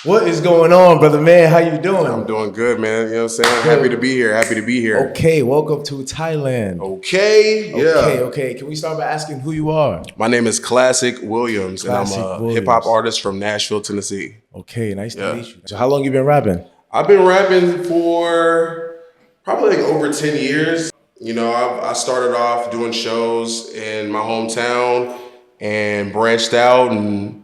What is going on, brother man? How you I'm doing? doing good, man. You know what I'm saying? Happy to be here. Happy to be here. Okay, welcome to Thailand. Okay, Okay, yeah. okay. Can we start by asking who you are? My name is Classic Williams, and I'm Classic a hip hop Williams. artist from Nashville, Tennessee. Okay, nice to Yeah. meet you. So how long you been rapping? I've been rapping for probably like over 10 years. You know, I started off doing shows in my hometown and branched out and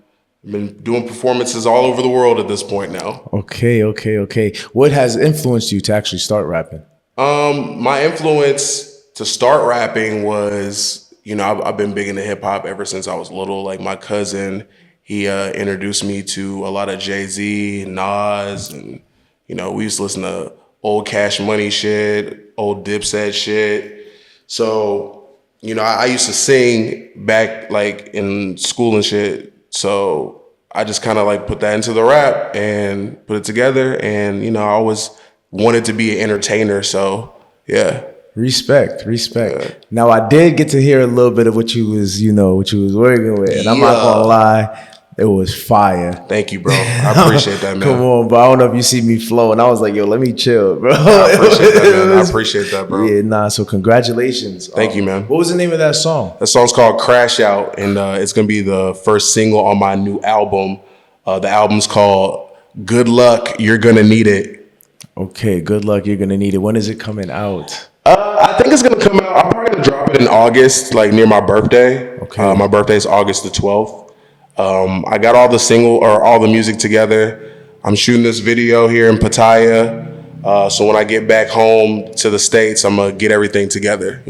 been doing performances all over the world at this point now. Okay, okay, okay. What has influenced you to actually start rapping? My influence to start rapping was, I've been big into hip hop ever since I was little. Like my cousin, he introduced me to a lot of Jay-Z, Nas, and we used to listen to old Cash Money shit, old Dipset shit. So, I used to sing back like in school and shit. So I just kind of like put that into the rap and put it together. And, I always wanted to be an entertainer. So, yeah. Respect, respect. Now I did get to hear a little bit of what you was, what you was working with, and I'm not gonna lie, it was fire. Thank you, bro. I appreciate that, man. Come on, bro. I don't know if you see me flow, and I was like, yo, let me chill, bro. I appreciate that, man. I appreciate that, bro. Yeah, nah. So congratulations. Thank you, man. What was the name of that song? That song's called Crash Out, and it's gonna be the first single on my new album. The album's called Good Luck, You're Gonna Need It. Okay, good luck. You're gonna need it. When is it coming out? I think it's gonna come out. I'm probably gonna drop it in August, like near my birthday. Okay. My birthday is August the 12th. I got all the music together. I'm shooting this video here in Pattaya. So when I get back home to the States, I'm gonna get everything together.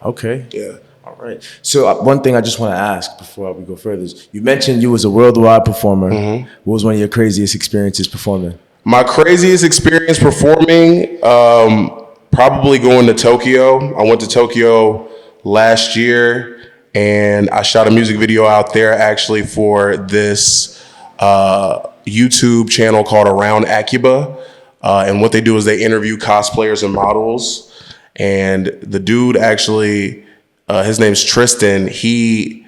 Okay. Yeah. All right. So one thing I just want to ask before we go further is you mentioned you was a worldwide performer. Mm-hmm. What was one of your craziest experiences performing? My craziest experience performing, probably going to Tokyo. I went to Tokyo last year and I shot a music video out there actually for this YouTube channel called Around Akiba. And what they do is they interview cosplayers and models. And the dude actually, his name's Tristan. He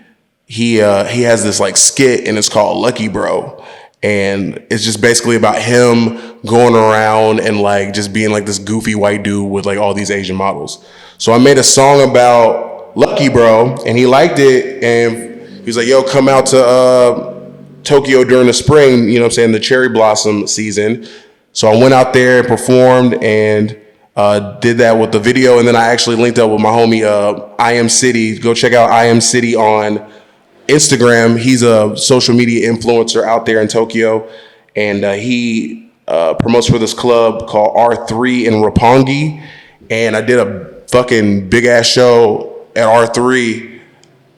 has this like skit and it's called Lucky Bro. And it's just basically about him going around and like just being like this goofy white dude with like all these Asian models. So I made a song about Lucky Bro and he liked it and he's like, yo, come out to Tokyo during the spring, the cherry blossom season. So I went out there and performed and did that with the video. And then I actually linked up with my homie, I Am City. Go check out I Am City on Instagram. He's a social media influencer out there in Tokyo, and he promotes for this club called R3 in Roppongi. And I did a fucking big ass show at R3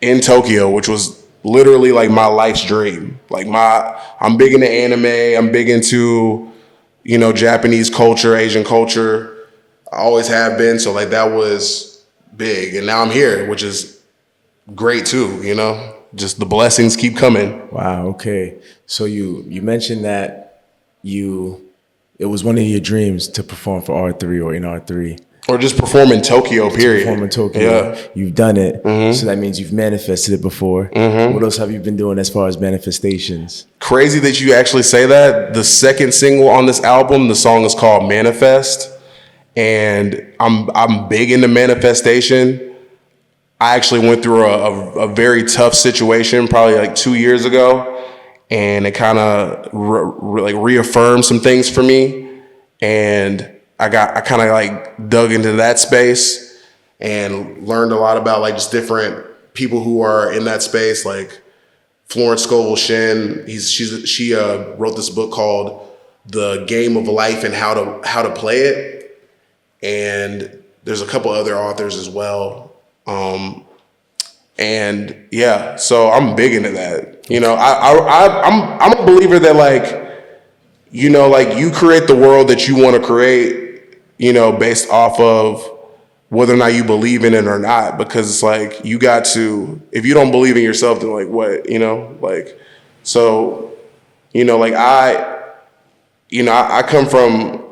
in Tokyo, which was literally like my life's dream. Like I'm big into anime. I'm big into, Japanese culture, Asian culture. I always have been. So like that was big, and now I'm here, which is great too. Just the blessings keep coming. Wow. Okay. So you mentioned that it was one of your dreams to perform for R3 or in R3. Or just perform in Tokyo, period. Perform in Tokyo. Yeah. You've done it. Mm-hmm. So that means you've manifested it before. Mm-hmm. What else have you been doing as far as manifestations? Crazy that you actually say that. The second single on this album, the song is called Manifest. And I'm big into manifestation. I actually went through a very tough situation probably like 2 years ago, and it kind of reaffirmed some things for me. And I kind of like dug into that space and learned a lot about like just different people who are in that space, like Florence Scovel Shinn. She wrote this book called The Game of Life and How to Play It. And there's a couple other authors as well. And yeah, so I'm big into that. I'm a believer that like you create the world that you want to create, based off of whether or not you believe in it or not. Because it's like you got to, if you don't believe in yourself, then like what, so, I come from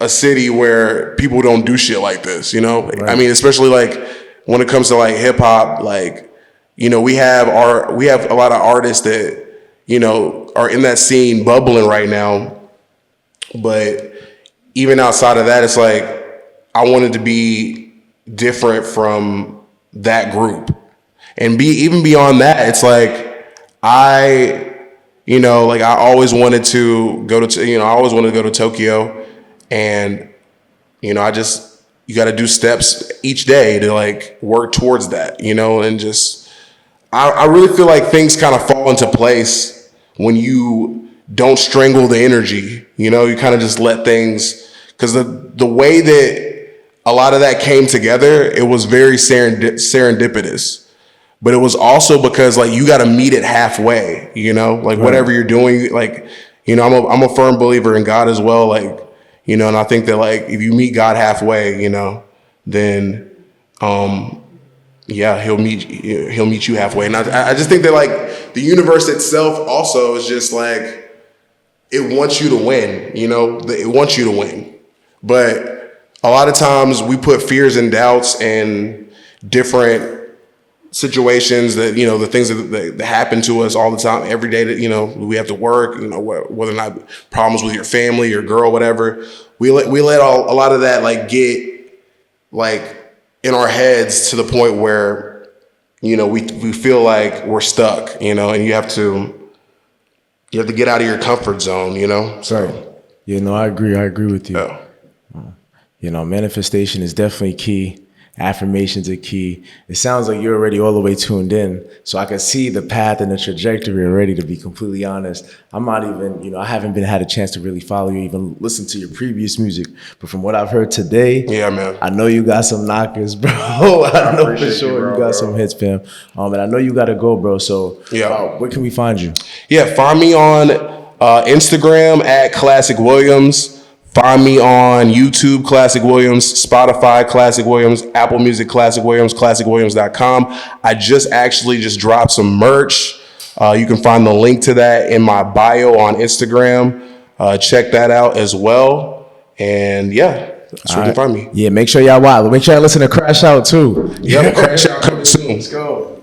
a city where people don't do shit like this, Right. I mean, especially like when it comes to like hip hop, like, we have a lot of artists that, you know, are in that scene bubbling right now. But even outside of that, it's like I wanted to be different from that group. And even beyond that, it's like you know, like I always wanted to go to Tokyo, and you know, you got to do steps each day to like work towards that, you know, and just I really feel like things kind of fall into place when you don't strangle the energy, you know, you kind of just let things, because the way that a lot of that came together, it was very serendipitous. But it was also because like you got to meet it halfway, you know, like whatever you're doing, like, you know, I'm a firm believer in God as well, like, you know, and I think that like if you meet God halfway, you know, then yeah, he'll meet you halfway. And I just think that like the universe itself also is just like it wants you to win, you know, it wants you to win. But a lot of times we put fears and doubts and different situations that, you know, the things that happen to us all the time, every day that, you know, we have to work, you know, whether or not problems with your family, your girl, whatever, we let a lot of that like get like in our heads to the point where, you know, we feel like we're stuck, you know, and you have to get out of your comfort zone, you know? So, you know, I agree with you. Yeah. You know, manifestation is definitely key. Affirmations are key. It sounds like you're already all the way tuned in. So I can see the path and the trajectory already, to be completely honest. I'm not even, you know, I haven't had a chance to really follow you, even listen to your previous music. But from what I've heard today, yeah, man, I know you got some knockers, bro. I know for sure you got some hits, fam. And I know you got to go, bro. So where can we find you? Yeah, find me on Instagram at Classic Williams. Find me on YouTube, Classic Williams, Spotify, Classic Williams, Apple Music, Classic Williams, ClassicWilliams.com. I just dropped some merch. You can find the link to that in my bio on Instagram. Check that out as well. And yeah, that's where you can find me. Yeah, make sure y'all watch. Make sure y'all listen to Crash Out too. Yep, Crash Out coming soon. Let's go.